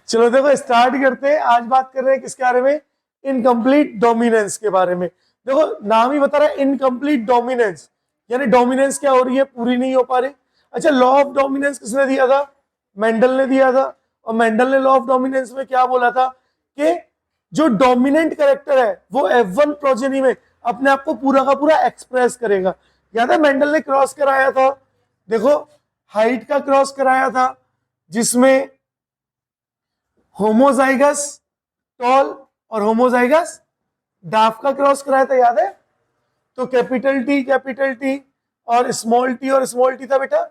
चलो देखो स्टार्ट करते हैं। आज बात कर रहे हैं किसके बारे में? इनकम्प्लीट डोमिनेंस के बारे में। देखो नाम ही बता रहा है इनकम्प्लीट डोमिनेंस, यानी डोमिनेंस क्या हो रही है, पूरी नहीं हो पा रही। अच्छा, लॉ ऑफ डोमिनेंस किसने दिया था? मेंडल ने दिया था। और मेंडल ने लॉ ऑफ डोमिनेंस में क्या बोला था कि जो डोमिनेंट कैरेक्टर है वो F1 प्रोजेनी में अपने आप को पूरा का पूरा एक्सप्रेस करेगा। याद है मेंडल ने क्रॉस कराया था, देखो हाइट का क्रॉस कराया था जिसमें होमोजाइगस टॉल और होमोजाइगस डाफ का क्रॉस कराया था, याद है? तो कैपिटल टी और स्मॉल टी था बेटा,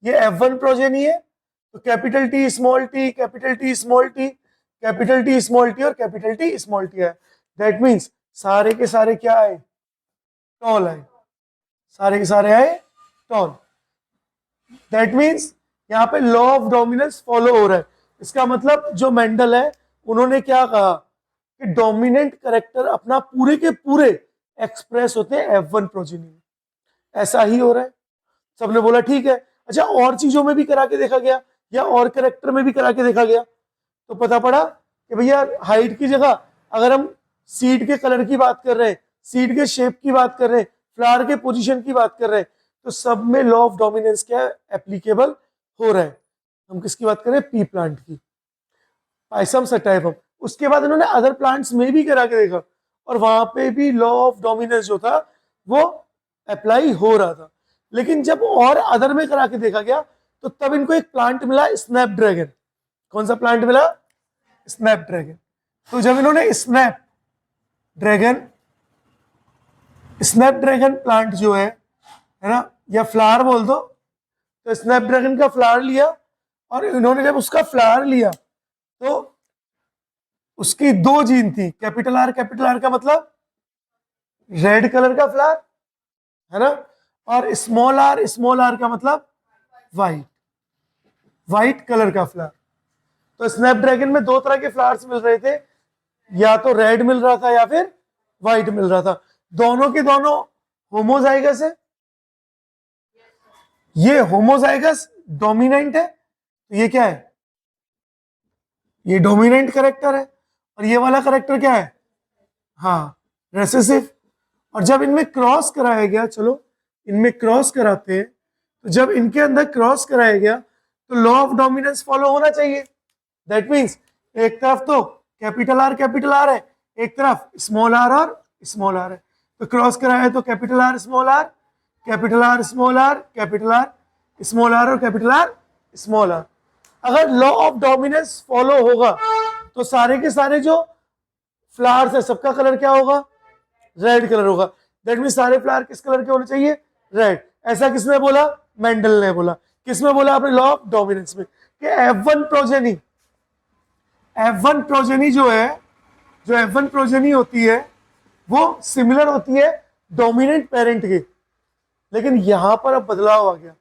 ये F1 प्रोजेनी है। तो capital T small T, capital T small T, capital T small T और कैपिटल टी स्मॉल टी है। दैट मीन्स सारे के सारे क्या आए? टॉल आए, सारे के सारे आए टॉल। दैट मीन्स यहाँ पे लॉ ऑफ डोमिनेंस फॉलो हो रहा है। इसका मतलब जो मेंडल है उन्होंने क्या कहा कि डोमिनेंट कैरेक्टर अपना पूरे के पूरे एक्सप्रेस होते हैं F1 प्रोजेनी में। ऐसा ही हो रहा है। सबने बोला ठीक है। अच्छा, और चीजों में भी करा के देखा गया या और कैरेक्टर में भी करा के देखा गया, तो पता पड़ा कि भैया हाइट की जगह अगर हम सीड के कलर की बात कर रहे हैं, सीड के शेप की बात कर रहे हैं, फ्लावर के पोजीशन की बात कर रहे हैं, तो सब में लॉ ऑफ डोमिनेंस क्या एप्लीकेबल हो रहा है। हम किसकी बात कर रहे हैं? पी प्लांट की, पाइसम सटाइवम। उसके बाद इन्होंने अदर प्लांट्स में भी करा के देखा और वहां पे भी लॉ ऑफ डोमिनेंस जो था वो अप्लाई हो रहा था। लेकिन जब और अदर में करा के देखा गया तो तब इनको एक प्लांट मिला, स्नैपड्रैगन। कौन सा प्लांट मिला? स्नैपड्रैगन। तो जब इन्होंने स्नैपड्रैगन प्लांट जो है ना, या फ्लावर बोल दो, तो स्नैपड्रैगन का फ्लावर लिया और इन्होंने जब उसका फ्लावर लिया तो उसकी दो जीन थी, कैपिटल आर का मतलब रेड कलर का फ्लावर है ना, और स्मॉल आर का मतलब व्हाइट कलर का फ्लावर। तो स्नैपड्रैगन में दो तरह के फ्लावर्स मिल रहे थे, या तो रेड मिल रहा था या फिर व्हाइट मिल रहा था। दोनों के दोनों होमोजाइगस है। ये होमोजाइगस डोमिनेंट है, तो ये क्या है? ये डोमिनेंट कैरेक्टर है। और ये वाला कैरेक्टर क्या है? हाँ, रेसेसिव। और जब इनमें क्रॉस कराया गया, चलो इनमें क्रॉस कराते हैं, तो जब इनके अंदर क्रॉस कराया गया तो लॉ ऑफ डोमिनेंस फॉलो होना चाहिए। दैट मीन्स एक तरफ तो कैपिटल आर है, एक तरफ स्मॉल आर और स्मॉल आर है। तो क्रॉस कराया है तो capital R small r, capital R small r, capital R small r और कैपिटल आर स्मॉल आर। अगर लॉ ऑफ डोमिनेंस फॉलो होगा तो सारे के सारे जो फ्लावर्स है सबका कलर क्या होगा? रेड कलर होगा। दैट मीन सारे फ्लावर किस कलर के होने चाहिए? रेड। ऐसा किसने बोला? मेंडल ने बोला। किसमें बोला? अपने लॉ ऑफ डोमिनेंस में कि F1 प्रोजेनी जो है, जो F1 प्रोजेनी होती है वो सिमिलर होती है डोमिनेंट पेरेंट के। लेकिन यहां पर अब बदलाव आ गया।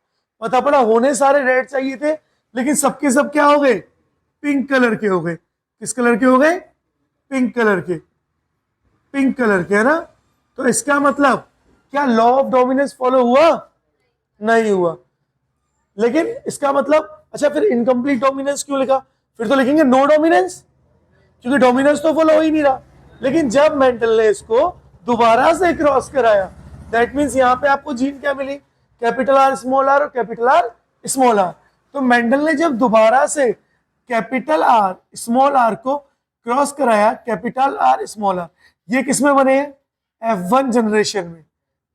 पता पड़ा होने सारे रेड चाहिए थे, लेकिन सबके सब क्या हो गए? पिंक कलर के हो गए। किस कलर के हो गए? पिंक कलर के, है ना। तो इसका मतलब क्या लॉ ऑफ डोमिनेंस फॉलो हुआ? नहीं हुआ। लेकिन इसका मतलब अच्छा, फिर इनकम्प्लीट डोमिनेंस क्यों लिखा? फिर तो लिखेंगे नो डोमिनेंस, क्योंकि डोमिनेंस तो फॉलो हो ही नहीं रहा। लेकिन जब मेंडल ने इसको दोबारा से क्रॉस कराया, दैट मीन्स यहां पे आपको जीन क्या मिली? कैपिटल आर स्मॉल आर और कैपिटल आर स्मॉल आर। तो मेंडल ने जब दोबारा से कैपिटल आर स्मॉल आर को क्रॉस कराया, कैपिटल आर स्मॉल आर, ये किसमें बने हैं? F1 जनरेशन में,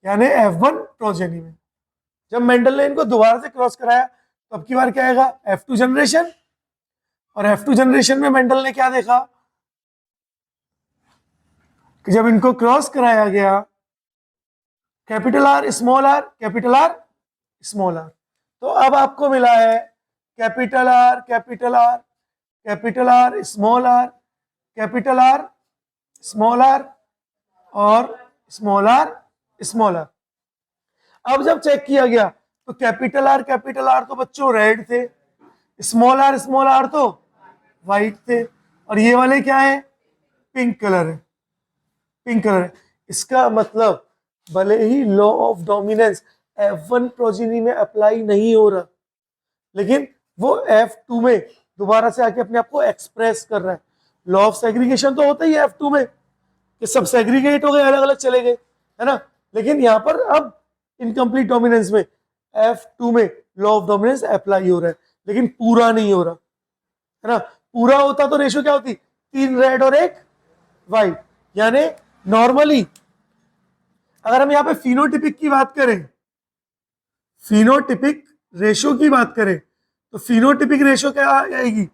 यानी F1 प्रोजेनी में। जब मेंडल ने इनको दोबारा से क्रॉस कराया तो अब की बार क्या आएगा? F2 generation. और F2 जनरेशन में मेंडल ने क्या देखा कि जब इनको क्रॉस कराया गया capital R small r, capital R small r, तो अब आपको मिला है capital R capital R, capital R small r, capital R small r और स्मॉल आर स्मॉल आर। अब जब चेक किया गया तो कैपिटल आर तो बच्चों रेड थे, स्मॉल आर तो व्हाइट थे, और ये वाले क्या है? पिंक कलर है, पिंक कलर है। इसका मतलब भले ही law of dominance F1 progeny में अप्लाई नहीं हो रहा, लेकिन वो F2 में दोबारा से आके अपने आप को एक्सप्रेस कर रहा है। लॉ ऑफ सेग्रीगेशन तो होता ही है F2 में कि सब सेग्रीगेट हो गए, अलग अलग चले गए, है ना। लेकिन यहाँ पर अब इनकम्प्लीट डोमिनेंस में F2 में लॉ ऑफ डोमिनेंस अप्लाई हो रहा है, लेकिन पूरा नहीं हो रहा, है ना। पूरा होता तो रेशियो क्या होती, 3 रेड और 1 व्हाइट। यानी नॉर्मली अगर हम यहाँ पे फिनोटिपिक की बात करें, फिनोटिपिक रेशियो की बात करें, तो फिनोटिपिक रेशियो क्या आएगी,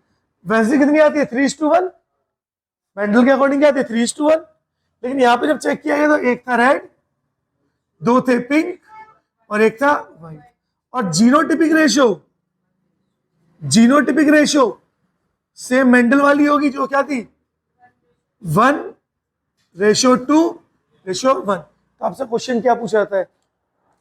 वैसे कितनी आती है 3:1, मेंडल के अकॉर्डिंग क्या आती है 3:1। लेकिन यहाँ पे जब चेक किया गया तो एक था रेड, 2 थे पिंक और एक था व्हाइट। और जीनोटिपिक रेशियो सेम मेंडल वाली होगी, जो क्या थी 1:2:1। तो आपसे क्वेश्चन क्या पूछा जाता है,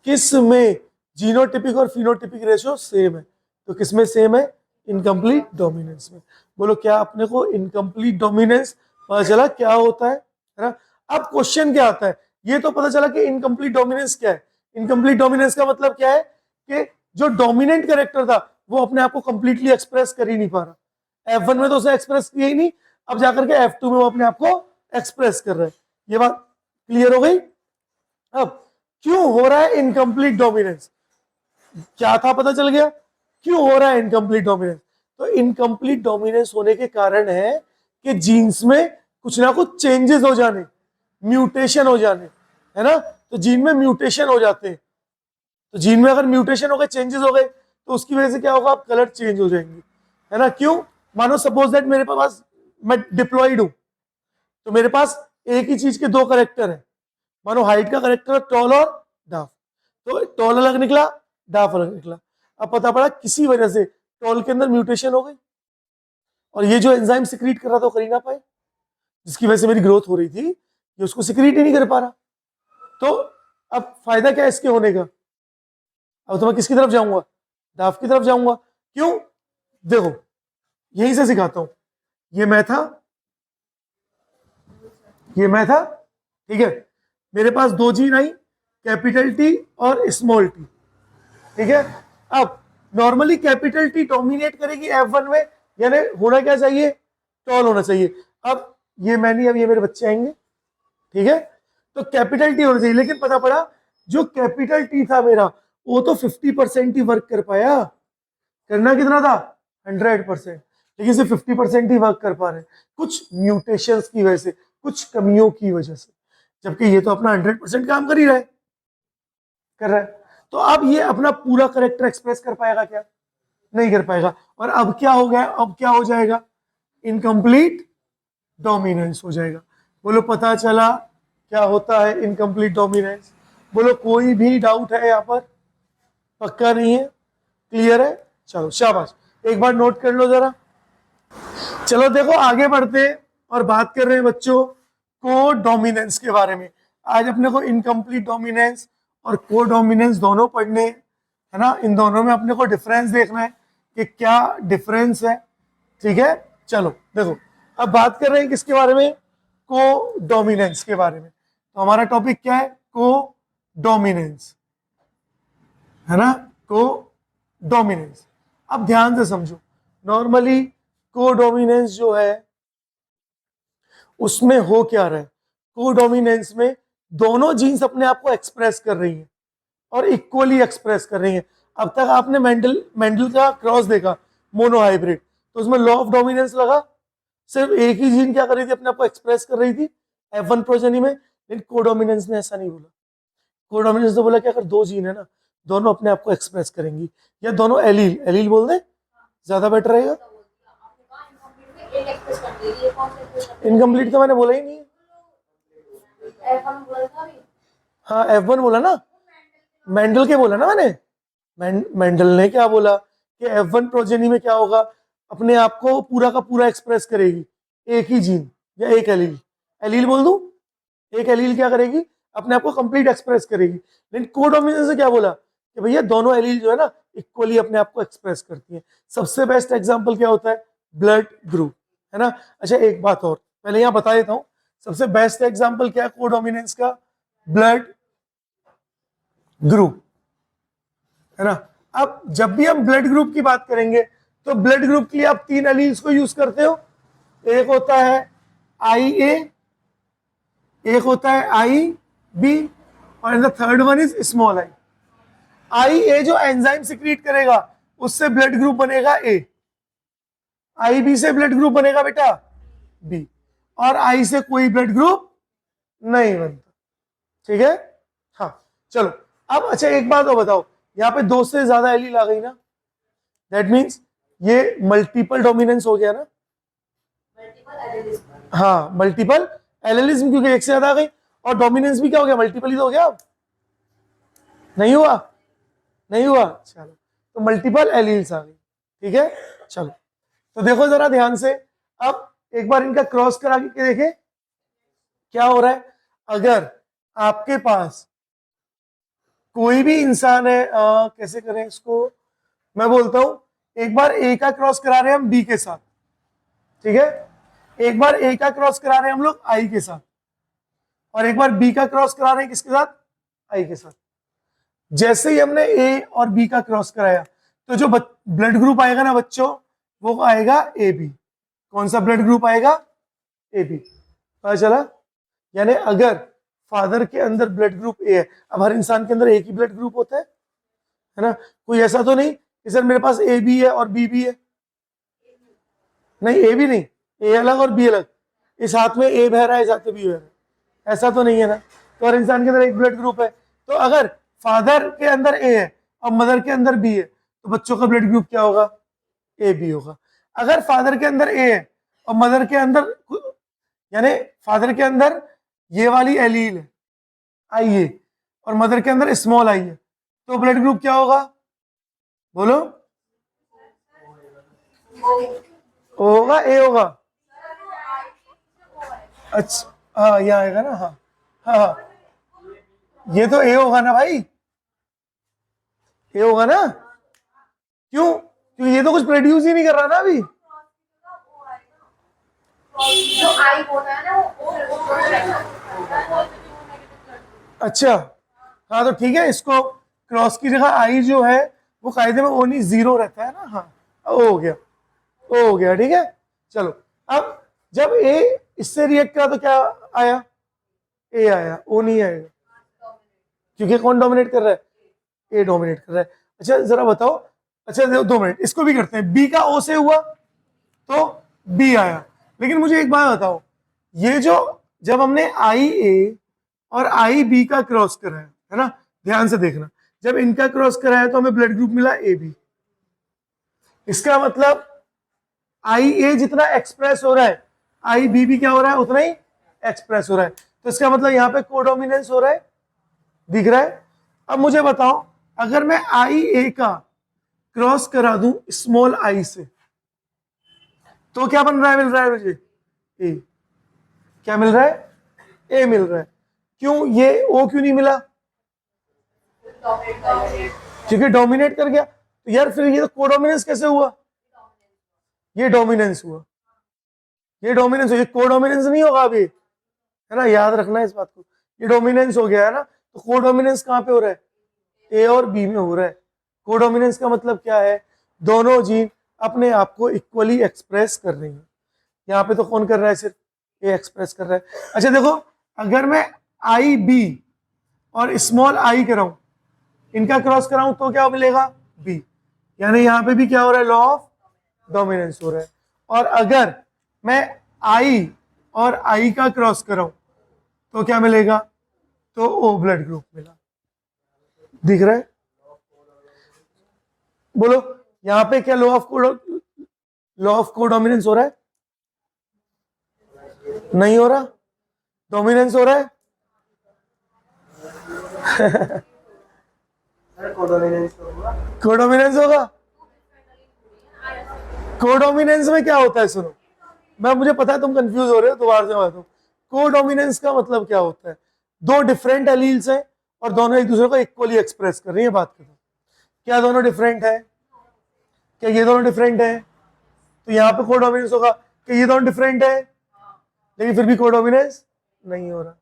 किस में जीनोटिपिक और फिनोटिपिक रेशियो सेम है, तो किस में सेम है, इनकम्प्लीट डोमिनेंस में। बोलो क्या अपने को इनकम्प्लीट डोमिनेंस पता चला क्या होता है ना। अब क्वेश्चन क्या आता है, ये तो पता चला कि इनकम्प्लीट डोमिनेंस क्या है। इनकम्प्लीट डोमिनेंस का मतलब क्या है कि जो डोमिनेंट कैरेक्टर था वो अपने आप को कंप्लीटली एक्सप्रेस कर ही नहीं पा रहा। F1 में तो उसे एक्सप्रेस किया ही नहीं, अब जाकर के F2 में वो अपने आप को एक्सप्रेस कर रहा है। ये बात क्लियर हो गई। अब क्यों हो रहा है इनकम्प्लीट डोमिनेंस, क्या था पता चल गया, क्यों हो रहा है इनकम्प्लीट डोमिनेंस। तो इनकम्प्लीट डोमिनेंस होने के कारण है कि जीन्स में कुछ ना कुछ चेंजेस हो जाने, म्यूटेशन हो जाने, है ना। तो जीन में म्यूटेशन हो जाते हैं, तो जीन में अगर म्यूटेशन हो गए, चेंजेस हो गए, तो उसकी वजह से क्या होगा, आप कलर चेंज हो जाएंगे, है ना। क्यों, मानो सपोज दैट मेरे पास, मैं डिप्लॉइड हूं, तो मेरे पास एक ही चीज के 2 करेक्टर है। मानो हाइट का करेक्टर टॉल और डाफ, तो टॉल अलग निकला, डाफ अलग निकला। अब पता पड़ा किसी वजह से टॉल के अंदर म्यूटेशन हो गई, और ये जो एंजाइम सिक्रीट कर रहा था वो कर ही ना पाए, जिसकी वजह से मेरी ग्रोथ हो रही थी, ये उसको सिक्रीट ही नहीं कर पा रहा। तो अब फायदा क्या है इसके होने का, अब तो मैं किसकी तरफ जाऊंगा, डाफ की तरफ जाऊंगा। क्यों, देखो यहीं से सिखाता हूं, ये मैं था, ये मैं था, ठीक है। मेरे पास 2 जीन आई, कैपिटल टी और स्मॉल टी, ठीक है। अब नॉर्मली कैपिटल टी डोमिनेट करेगी F1 में, यानी होना क्या चाहिए, टॉल होना चाहिए। अब ये मैं नहीं, अब ये मेरे बच्चे आएंगे, ठीक है। तो कैपिटल टी होना चाहिए, लेकिन पता पड़ा जो कैपिटल टी था मेरा, वो तो 50% ही वर्क कर पाया, करना कितना था 100%, लेकिन सिर्फ 50% ही वर्क कर पा रहे हैं, कुछ म्यूटेशंस की वजह से, कुछ कमियों की वजह से, जबकि ये तो अपना 100% काम कर ही रहा है, कर रहा है। तो अब ये अपना पूरा करेक्टर एक्सप्रेस कर पाएगा क्या, नहीं कर पाएगा। और अब क्या हो गया, अब क्या हो जाएगा, इनकम्प्लीट डोमिनेंस हो जाएगा। बोलो पता चला क्या होता है इनकम्प्लीट डोमिनेंस। बोलो कोई भी डाउट है यहाँ पर, पक्का नहीं है, क्लियर है, चलो शाबाश, एक बार नोट कर लो जरा। चलो देखो आगे बढ़ते और बात कर रहे हैं बच्चों को डोमिनेंस के बारे में। आज अपने को इनकम्प्लीट डोमिनेंस और को डोमिनेंस दोनों पढ़ने, है ना। इन दोनों में अपने को डिफरेंस देखना है कि क्या डिफरेंस है, ठीक है। चलो देखो अब बात कर रहे हैं किसके बारे में, को डोमिनेंस के बारे में। तो हमारा टॉपिक क्या है, को डोमिनेंस, है ना, को डोमिनेंस। अब ध्यान से समझो, नॉर्मली को डोमिनेंस जो है उसमें हो क्या रहा है, को डोमिनेंस में दोनों जीन्स अपने आप को एक्सप्रेस कर रही हैं और इक्वली एक्सप्रेस कर रही हैं। अब तक आपने मेंडल का क्रॉस देखा, मोनो हाइब्रिड, तो उसमें लॉ ऑफ डोमिनेंस लगा, सिर्फ एक ही जीन क्या कर रही थी, अपने आप को एक्सप्रेस कर रही थी F1 प्रोजेनी में। लेकिन कोडोमिनेंस ने ऐसा नहीं बोला, कोडोमिनेंस ने बोला कि अगर 2 जीन है ना, दोनों अपने आप को एक्सप्रेस करेंगी, या दोनों एलील, एलील बोल दे ज्यादा बेटर रहेगा। इनकम्प्लीट तो मैंने बोला ही नहीं है, हाँ F1 बोला ना, मेंडल के बोला ना मैंने, मेंडल ने क्या बोला कि F1 प्रोजेनी में क्या होगा, अपने आप को पूरा का पूरा एक्सप्रेस करेगी एक ही जीन या एक एलील, एलील बोल दूं, एक एलील क्या करेगी, अपने आप को कंप्लीट एक्सप्रेस करेगी। लेकिन कोडोमिनेंस से क्या बोला कि भैया दोनों एलील जो है ना इक्वली अपने आप को एक्सप्रेस करती है। सबसे बेस्ट एग्जांपल क्या होता है, ब्लड ग्रुप, है ना। अच्छा एक बात और पहले यहां बता देता हूं, सबसे बेस्ट एग्जांपल क्या है कोडोमिनेंस का, ब्लड ग्रुप, है ना। अब जब भी हम ब्लड ग्रुप की बात करेंगे तो ब्लड ग्रुप के लिए आप 3 एलील्स को यूज करते हो, एक होता है IA, एक होता है IB और the third one is small I. IA जो एंजाइम सिक्रीट करेगा उससे ब्लड ग्रुप बनेगा A, IB से ब्लड ग्रुप बनेगा बेटा B, और I से कोई ब्लड ग्रुप नहीं बनता। ठीक है, हाँ चलो। अब अच्छा एक बात और बताओ, यहाँ पे 2 से ज्यादा एलील आ गई ना, दैट मीन्स ये मल्टीपल डोमिनेंस हो गया ना। हाँ मल्टीपल एलिलिज्म, क्योंकि एक से ज्यादा आ गई, और डोमिनेंस भी क्या हो गया, मल्टीपल ही तो हो गया। अब नहीं हुआ, नहीं हुआ, चलो तो मल्टीपल एलील्स आ गई। ठीक है, चलो तो देखो जरा ध्यान से, अब एक बार इनका क्रॉस करा के देखें क्या हो रहा है। अगर आपके पास कोई भी इंसान है, कैसे करें इसको, मैं बोलता हूं एक बार ए का क्रॉस करा रहे हैं हम बी के साथ, ठीक है, एक बार ए का क्रॉस करा रहे हैं हम लोग आई के साथ, और एक बार बी का क्रॉस करा रहे हैं किसके साथ, आई के साथ। जैसे ही हमने ए और बी का क्रॉस कराया तो जो ब्लड ग्रुप आएगा ना बच्चों, वो आएगा ए बी। कौन सा ब्लड ग्रुप आएगा, ए बी। पता चला, यानी अगर फादर के अंदर ब्लड ग्रुप ए है, अब हर इंसान के अंदर एक ही ब्लड ग्रुप होता है ना, कोई ऐसा तो नहीं कि सर मेरे पास ए बी है और बी भी है, नहीं ए भी नहीं, ए अलग और बी अलग, इस हाथ में ए बह रहा है इस हाथ में बी बह रहा है, ऐसा तो नहीं है ना। तो हर इंसान के अंदर एक ब्लड ग्रुप है। तो अगर फादर के अंदर ए है और मदर के अंदर बी है तो बच्चों का ब्लड ग्रुप क्या होगा, ए बी होगा। अगर फादर के अंदर ए है और मदर के अंदर, यानी फादर के अंदर ये वाली एलील है आई ए और मदर के अंदर स्मॉल आई है, तो ब्लड ग्रुप क्या होगा, बोलो, होगा ए होगा। अच्छा हाँ ये आएगा ना, हाँ हाँ हाँ, ये तो ए होगा ना भाई, ए होगा ना, क्यों, क्योंकि ये तो कुछ प्रोड्यूस ही नहीं कर रहा ना अभी। जो आई होता है ना वो अच्छा हाँ तो ठीक है, इसको क्रॉस की जगह आई जो है वो कायदे में ओनली 0 रहता है ना, हाँ ओ हो गया, ओ हो गया, ठीक है। चलो अब जब ए इससे रिएक्ट करा तो क्या आया, ए आया, ओ नहीं आएगा, क्योंकि कौन डोमिनेट कर रहा है, ए डोमिनेट कर रहा है। अच्छा जरा बताओ, अच्छा 2 मिनट इसको भी करते हैं, बी का ओ से हुआ तो बी आया, लेकिन मुझे एक बात बताओ, ये जो जब हमने आई ए और आई बी का क्रॉस कराया है ना, ध्यान से देखना, जब इनका क्रॉस कराया तो हमें ब्लड ग्रुप मिला ए बी। इसका मतलब आई ए जितना एक्सप्रेस हो रहा है आई बी भी क्या हो रहा है, उतना ही एक्सप्रेस हो रहा है। तो इसका मतलब यहाँ पे कोडोमिनेंस हो रहा है, दिख रहा है। अब मुझे बताओ, अगर मैं आई ए का क्रॉस करा दूं स्मॉल आई से तो क्या बन रहा है, मिल रहा है मुझे ए, क्या मिल रहा है, ए मिल रहा है। क्यों, ये ओ क्यों नहीं मिला, क्योंकि डोमिनेट कर गया। तो यार फिर ये तो कोडोमिनेंस कैसे हुआ, ये डोमिनेंस हुआ, ये डोमिनेंस हुआ, ये कोडोमिनेंस नहीं होगा अभी, है ना, याद रखना इस बात को, ये डोमिनेंस हो गया है ना। तो कोडोमिनेंस कहाँ पे हो रहा है, ए और बी में हो रहा है। कोडोमिनेंस का मतलब क्या है, दोनों जीन अपने आप को इक्वली एक्सप्रेस कर रही हैं। यहाँ पे तो कौन कर रहा है, सिर्फ ए एक्सप्रेस कर रहा है। अच्छा देखो, अगर मैं आई बी और स्मॉल आई कराऊं, इनका क्रॉस कराऊं तो क्या मिलेगा, बी, यानी यहाँ पे भी क्या हो रहा है, लॉ ऑफ डोमिनेंस हो रहा है। और अगर मैं आई और आई का क्रॉस कराऊं तो क्या मिलेगा, तो ओ ब्लड ग्रुप मिला, दिख रहा है, बोलो यहाँ पे क्या लॉ ऑफ कोडोमिनेंस हो रहा है, नहीं हो रहा, डोमिनेंस हो रहा है। कोडोमिनेंस होगा, कोडोमिनेंस में क्या होता है, सुनो, मुझे पता है तुम कंफ्यूज हो रहे हो, दोबारा से बात हूं। कोडोमिनेंस का मतलब क्या होता है, 2 डिफरेंट एलील्स हैं और दोनों एक दूसरे को इक्वली एक्सप्रेस कर रही है, बात करो क्या दोनों डिफरेंट है, क्या ये दोनों डिफरेंट है, तो यहाँ पे कोडोमिनेंस होगा कि ये दोनों डिफरेंट है, लेकिन फिर भी कोडोमिनेंस नहीं हो रहा,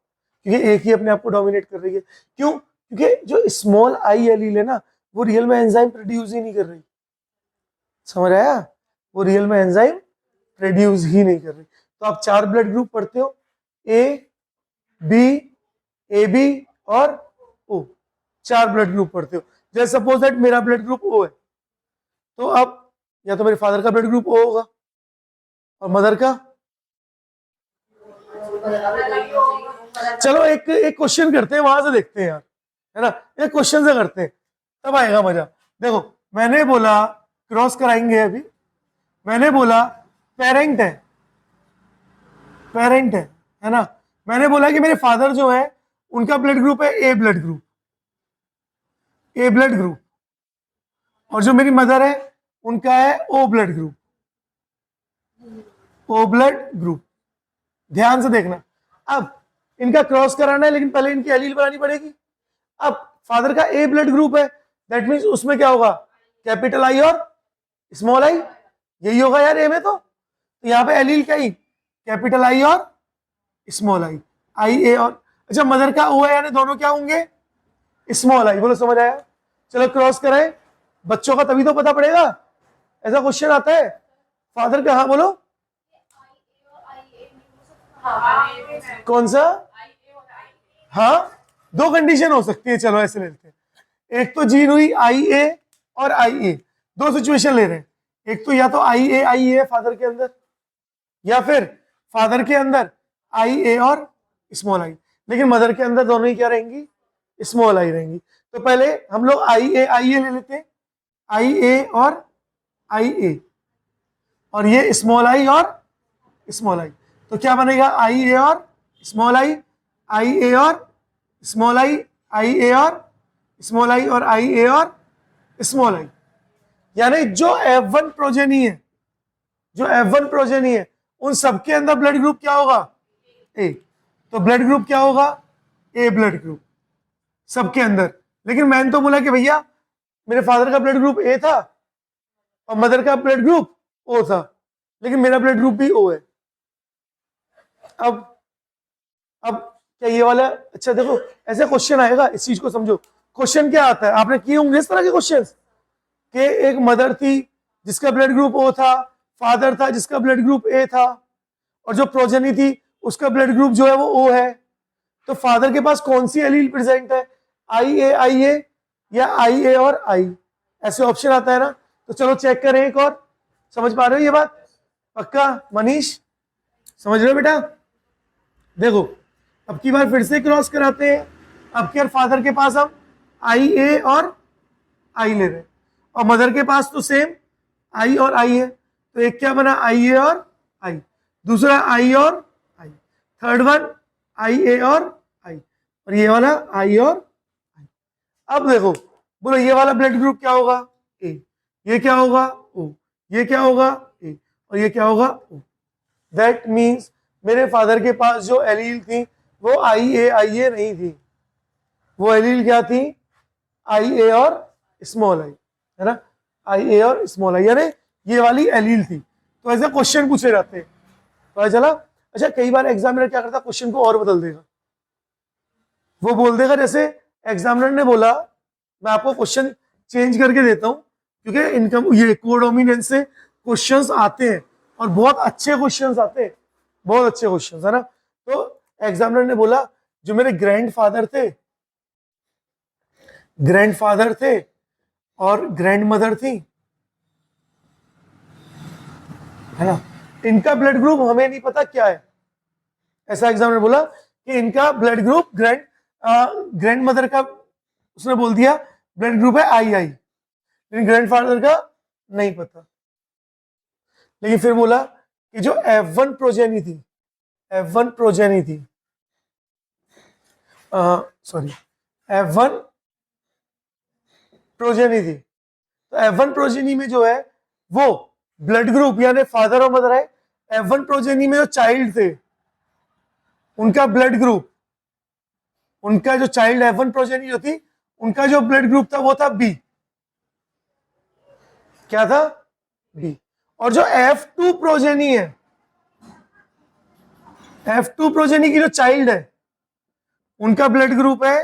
क्योंकि एक ही अपने आप को डोमिनेट कर रही है। क्यों, क्योंकि जो स्मॉल आई एलील है ना, वो रियल में एंजाइम प्रोड्यूस ही नहीं कर रही, समझ आया। वो रियल में एंजाइम प्रोड्यूस ही नहीं कर रही। तो आप 4 ब्लड ग्रुप पढ़ते हो, ए बी, ए बी और ओ, 4 ब्लड ग्रुप पढ़ते हो। जैसे सपोज दैट मेरा ब्लड ग्रुप ओ है, तो अब या तो मेरे फादर का ब्लड ग्रुप ओ होगा और मदर का। चलो एक एक क्वेश्चन करते हैं, वहां से देखते हैं यार, है ना, एक क्वेश्चन से करते हैं, तब आएगा मजा। देखो मैंने बोला क्रॉस कराएंगे अभी, मैंने बोला पेरेंट है, पेरेंट है ना, मैंने बोला कि मेरे फादर जो है उनका ब्लड ग्रुप है A blood group, A blood group, और जो मेरी मदर है उनका है O blood group, O blood group. ध्यान से देखना, अब इनका क्रॉस कराना है, लेकिन पहले इनकी एलील बनानी पड़ेगी। अब फादर का ए ब्लड ग्रुप है, दैट मीन्स उसमें क्या होगा, कैपिटल आई और स्मॉल आई, यही होगा यार ए में। तो यहाँ पे एलील क्या ही, कैपिटल आई और स्मॉल आई, आई ए और, अच्छा मदर का ओ है, यानी दोनों क्या होंगे, स्मॉल आई। बोलो समझ आया? चलो क्रॉस कराएं, बच्चों का तभी तो पता पड़ेगा, ऐसा क्वेश्चन आता है। फादर का, हाँ बोलो कौन सा, हाँ 2 कंडीशन हो सकती है, चलो ऐसे लेते हैं। एक तो जीन हुई आई ए और आई ए, 2 सिचुएशन ले रहे हैं, एक तो या तो आई ए है फादर के अंदर, या फिर फादर के अंदर आई ए और स्मॉल आई, लेकिन मदर के अंदर दोनों ही क्या रहेंगी, स्मॉल आई रहेंगी। तो पहले हम लोग आई ए ले लेते हैं, आई ए और आई ए, और ये स्मॉल आई और स्मॉल आई, तो क्या बनेगा, आई ए और स्मॉल आई, आई ए और स्मॉल आई, आई ए और स्मॉल आई, और आई ए और स्मॉल आई। यानी जो F1 प्रोजेनी है, जो F1 प्रोजेनी है, उन सबके अंदर ब्लड ग्रुप क्या होगा, ए। तो ब्लड ग्रुप क्या होगा, ए ब्लड ग्रुप सबके अंदर। लेकिन मैंने तो बोला कि भैया मेरे फादर का ब्लड ग्रुप ए था और मदर का ब्लड ग्रुप ओ था, लेकिन मेरा ब्लड ग्रुप भी ओ है। अब क्या ये वाला, अच्छा देखो ऐसे क्वेश्चन आएगा, इस चीज को समझो। क्वेश्चन क्या आता है, आपने किए होंगे इस तरह के क्वेश्चंस, कि एक मदर थी जिसका ब्लड ग्रुप ओ था, फादर था जिसका ब्लड ग्रुप ए था, और जो प्रोजेनी थी उसका ब्लड ग्रुप जो है वो ओ है। तो फादर के पास कौन सी एलील प्रेजेंट है, आई ए या आई ए और आई, ऐसे ऑप्शन आता है ना। तो चलो चेक करें एक और, समझ पा रहे हो ये बात, पक्का मनीष समझ रहे हो बेटा? देखो अब की बार फिर से क्रॉस कराते हैं, अब के फादर के पास हम आई ए और आई ले रहे हैं, और मदर के पास तो सेम आई और आई है। तो एक क्या बना, आई ए और आई, दूसरा आई और आई, थर्ड वन आई ए और आई, और ये वाला आई और आई। अब देखो बोलो ये वाला ब्लड ग्रुप क्या होगा, ए, ये क्या होगा ओ, ये क्या होगा ए, और ये क्या होगा ओ। दैट मीन्स मेरे फादर के पास जो एलील थी वो आई ए नहीं थी, वो एलील क्या थी, आई ए और स्मॉल आई, है ना, आई ए और स्मॉल आई, यानी ये वाली एलील थी। तो ऐसे क्वेश्चन पूछे जाते हैं, पता चला? अच्छा कई बार एग्जामिनर क्या करता है, क्वेश्चन को और बदल देगा, वो बोल देगा, जैसे एग्जामिनर ने बोला, मैं आपको क्वेश्चन चेंज करके देता हूं, क्योंकि इनकम ये कोडोमिनेंस से क्वेश्चंस आते हैं और बहुत अच्छे क्वेश्चंस आते हैं, बहुत अच्छे क्वेश्चंस, है ना। तो एग्जामिनर ने बोला जो मेरे ग्रैंडफादर थे और ग्रैंड मदर थी, है ना, इनका ब्लड ग्रुप हमें नहीं पता क्या है। ऐसा एग्जामिनर बोला कि इनका ब्लड ग्रुप ग्रैंड मदर का, उसने बोल दिया ब्लड ग्रुप है आई, लेकिन ग्रैंडफादर का नहीं पता। लेकिन फिर बोला कि जो F1 प्रोजेनी थी, F1 प्रोजेनी थी, सॉरी F1 प्रोजेनी थी, तो F1 प्रोजेनी में जो है वो ब्लड ग्रुप यानी फादर और मदर है। F1 प्रोजेनी में जो चाइल्ड थे उनका ब्लड ग्रुप, उनका जो चाइल्ड F1 प्रोजेनी जो थी उनका जो ब्लड ग्रुप था वो था बी, क्या था, बी। और जो F2 प्रोजेनी है, F2 प्रोजेनी की जो चाइल्ड है उनका ब्लड ग्रुप है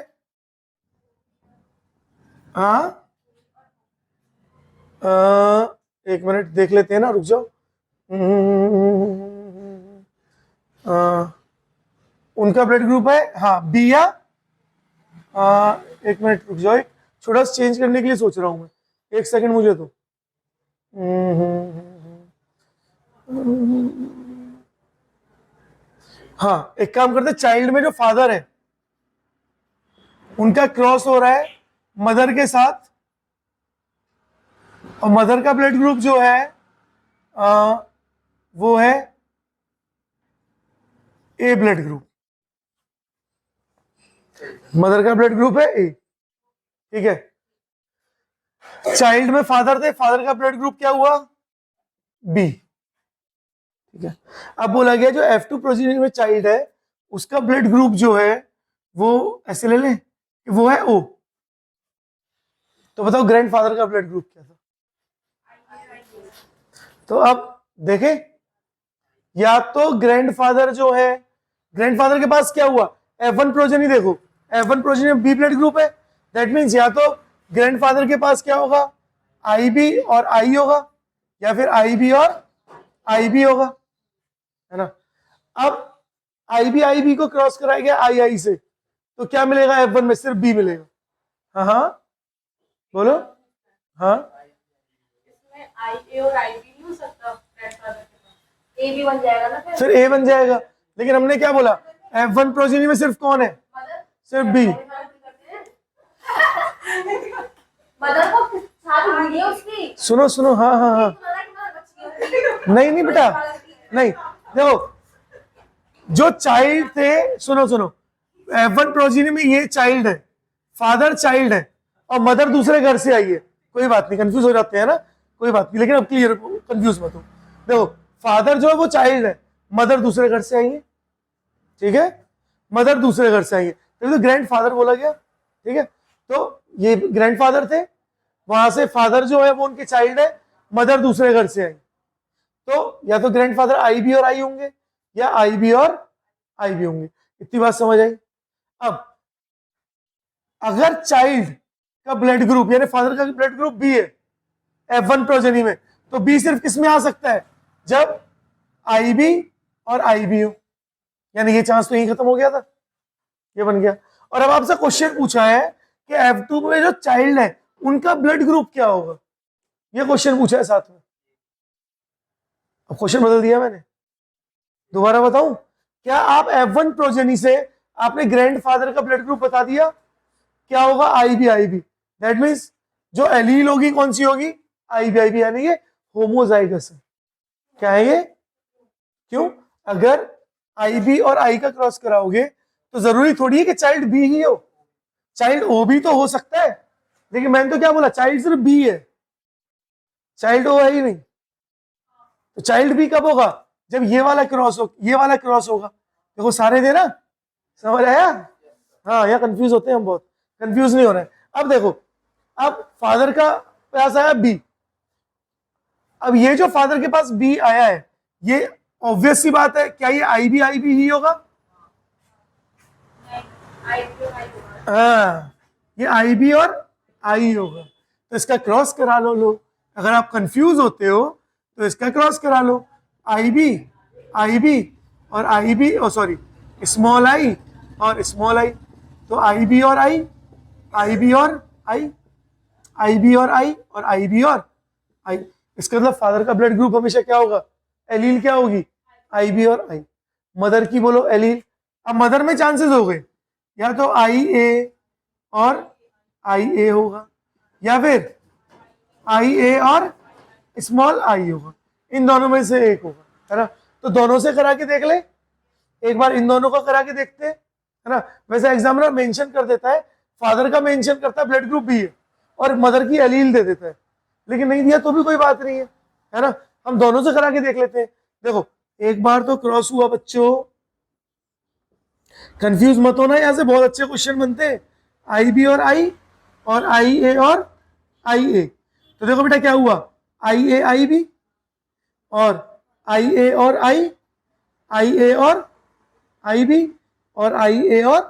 एक मिनट देख लेते हैं ना, रुक जाओ। उनका ब्लड ग्रुप है हाँ बी या एक मिनट रुक जाओ, एक छोटा सा चेंज करने के लिए सोच रहा हूँ मैं, एक सेकंड मुझे तो। हाँ एक काम करते, चाइल्ड में जो फादर है उनका क्रॉस हो रहा है मदर के साथ, और मदर का ब्लड ग्रुप जो है वो है ए ब्लड ग्रुप। मदर का ब्लड ग्रुप है ए, ठीक है। चाइल्ड में फादर थे, फादर का ब्लड ग्रुप क्या हुआ बी, ठीक है। अब बोला गया जो F2 प्रोजेनी में चाइल्ड है उसका ब्लड ग्रुप जो है वो ऐसे ले लें कि वो है O, तो बताओ ग्रैंडफादर का ब्लड ग्रुप क्या था। तो अब देखें, या तो ग्रैंडफादर जो है, ग्रैंडफादर के पास क्या हुआ F1 प्रोजेनी, देखो F1 प्रोजेनी में बी ब्लड ग्रुप है, दैट मीन्स या तो ग्रैंडफादर के पास क्या होगा IB और I होगा, या फिर IB और IB होगा, है ना। अब IB को क्रॉस कराया गया II से, तो क्या मिलेगा F1 में, सिर्फ B मिलेगा। हाँ हाँ बोलो, हाँ इसमें IA और IB नहीं हो सकता, ग्रैंडफादर के पास A भी बन जाएगा ना फिर A बन जाएगा, लेकिन हमने क्या बोला F1 प्रोजेनी में सिर्फ कौन है, सिर्फ B। मदर को साथ हुई है उसकी, सुनो सुनो, हाँ हाँ हाँ, नहीं नहीं बेटा नहीं, देखो जो चाइल्ड थे, सुनो सुनो, F1 प्रोजेनी में ये चाइल्ड है, फादर चाइल्ड है, और मदर दूसरे घर से आई है, कोई बात नहीं, कंफ्यूज हो जाते हैं ना, कोई बात नहीं, लेकिन अब क्लियर, कंफ्यूज मत हो। देखो फादर जो है वो चाइल्ड है, मदर दूसरे घर से आई है, ठीक है, मदर दूसरे घर से आई है, तो ग्रैंड फादर बोला गया, ठीक है। तो ये ग्रैंडफादर थे, वहां से फादर जो है वो उनके चाइल्ड है, मदर दूसरे घर से आई, तो या तो ग्रैंडफादर IB और I होंगे या IB और IB होंगे। इतनी बात समझ आई। अब अगर चाइल्ड का ब्लड ग्रुप यानी फादर का ब्लड ग्रुप B है F1 प्रोजेनी में, तो B सिर्फ किस में आ सकता है, जब IB और IB हो, यानी ये चांस तो यही खत्म हो गया था, ये बन गया। और अब आपसे क्वेश्चन पूछा है कि F2 में जो चाइल्ड है उनका ब्लड ग्रुप क्या होगा, ये क्वेश्चन पूछा है साथ में। अब क्वेश्चन बदल दिया मैंने, दोबारा बताऊं, क्या आप F1 प्रोजेनी से आपने ग्रैंडफादर का ब्लड ग्रुप बता दिया, क्या होगा IB, दैट मींस जो एलील होगी कौन सी होगी IB, यानी ये होमोजाइगस है। क्या है ये, क्यों, अगर IB और I का क्रॉस कराओगे तो जरूरी थोड़ी है कि चाइल्ड B ही हो, चाइल्ड O भी तो हो सकता है, लेकिन मैंने तो क्या बोला, चाइल्ड सिर्फ B है, चाइल्ड O है ही नहीं। तो चाइल्ड B कब होगा, जब ये वाला क्रॉस हो, ये वाला क्रॉस होगा, देखो सारे थे ना, समझ आया। हाँ यहाँ कंफ्यूज होते हैं हम, बहुत कंफ्यूज नहीं हो रहा है। अब देखो, अब फादर का पास आया B, अब ये जो फादर के पास B आया है, ये ऑब्वियस सी बात है, क्या ये IB ही होगा, हाँ ये IB और I होगा, तो इसका क्रॉस करा लो लोग, अगर आप कंफ्यूज होते हो तो इसका क्रॉस करा लो, IB और IB, oh sorry small I और स्मॉल I, तो IB और I, IB और I, IB और I और IB और I, इसका मतलब फादर का ब्लड ग्रुप हमेशा क्या होगा, एलील क्या होगी IB और I। मदर की बोलो एलील, अब मदर में चांसेस हो गए, या तो IA और IA होगा, या फिर IA और स्मॉल I होगा, इन दोनों में से एक होगा, है ना। तो दोनों से करा के देख ले, एक बार इन दोनों का करा के देखते हैं, है ना। वैसे एग्जामिनर मेंशन कर देता है, फादर का मेंशन करता है ब्लड ग्रुप B है, और मदर की एलील दे देता है, लेकिन नहीं दिया तो भी कोई बात नहीं है ना। हम दोनों से करा के देख लेते हैं। देखो एक बार तो क्रॉस हुआ बच्चों, कंफ्यूज मत होना, यहां से बहुत अच्छे क्वेश्चन बनते हैं, IB और I और IA और IA। तो देखो बेटा क्या हुआ, IA IB और IA और I, IA और IB और IA और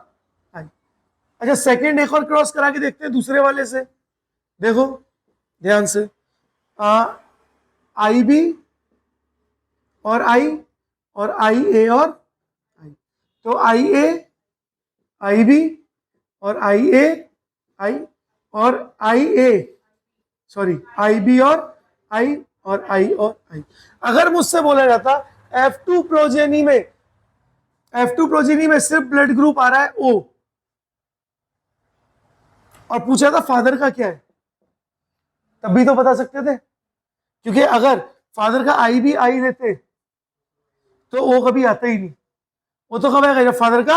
I। अच्छा सेकंड एक और क्रॉस करा के देखते हैं दूसरे वाले से, देखो ध्यान से, आई बी और आई ए और आई, तो आई ए आई बी और आई ए आई और आई ए सॉरी आई बी और आई आई। अगर मुझसे बोला जाता F2 प्रोजेनी में सिर्फ ब्लड ग्रुप आ रहा है O और पूछा था फादर का क्या है, तब भी तो बता सकते थे, क्योंकि अगर फादर का आई भी आई देते तो O कभी आता ही नहीं। वो तो कब आएगा जब फादर का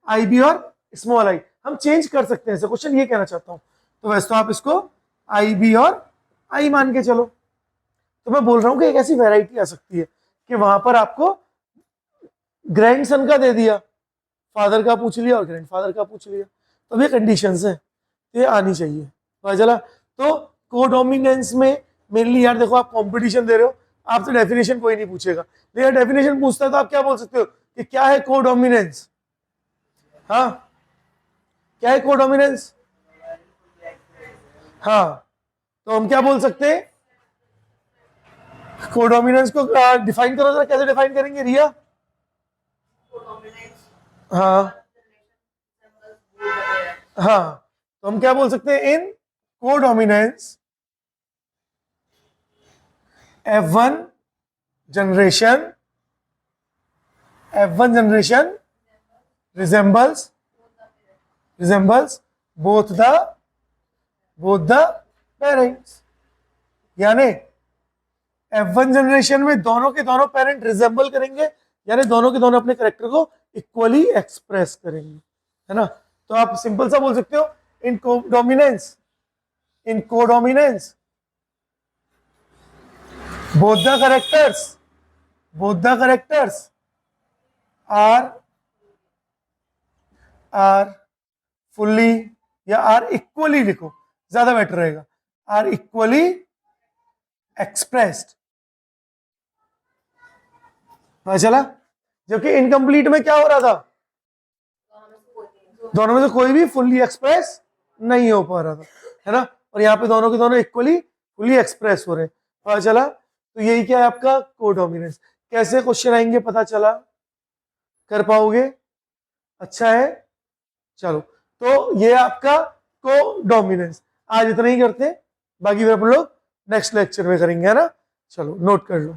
आई बी और स्मॉल आई। हम चेंज कर सकते हैं, क्वेश्चन ये कहना चाहता हूं। तो वैसे तो आप इसको आई बी और आई मान के चलो। तो मैं बोल रहा हूं कि एक ऐसी वैरायटी आ सकती है कि वहां पर आपको ग्रैंडसन का दे दिया, फादर का पूछ लिया और ग्रैंडफादर का पूछ लिया, तो ये कंडीशंस है, ये आनी चाहिए। पता चला। तो कोडोमिनेंस में मेनली यार देखो, आप कंपटीशन दे रहे हो, आप तो डेफिनेशन कोई नहीं पूछेगा, लेकिन डेफिनेशन पूछता है तो आप क्या बोल सकते हो कि क्या है कोडोमिनेंस। हाँ, क्या है कोडोमिनेंस? हाँ, तो हम क्या बोल सकते हैं, कोडोमिनेंस को डिफाइन करो जरा, कैसे डिफाइन करेंगे रिया? हाँ हाँ, तो हम क्या बोल सकते हैं, in codominance F1 generation resembles both the parents, यानी F1 जनरेशन में दोनों के दोनों पेरेंट रिजेंबल करेंगे, यानी दोनों के दोनों अपने करेक्टर को इक्वली एक्सप्रेस करेंगे, है ना। तो आप सिंपल सा बोल सकते हो, in codominance both the characters are fully, या आर इक्वली लिखो ज्यादा बेटर रहेगा, आर इक्वली एक्सप्रेस्ड। पता चला। जबकि इनकम्प्लीट में क्या हो रहा था, दोनों में से कोई भी फुल्ली एक्सप्रेस नहीं हो पा रहा था, है ना। और यहाँ पे दोनों के दोनों इक्वली फुल्ली एक्सप्रेस हो रहे हैं। पता चला। तो यही क्या है आपका कोडोमिनेंस। कैसे क्वेश्चन आएंगे पता चला, कर पाओगे, अच्छा है। चलो, तो ये आपका कोडोमिनेंस। आज इतना ही करते हैं, बाकी फिर अपन लोग नेक्स्ट लेक्चर में करेंगे, है ना। चलो नोट कर लो।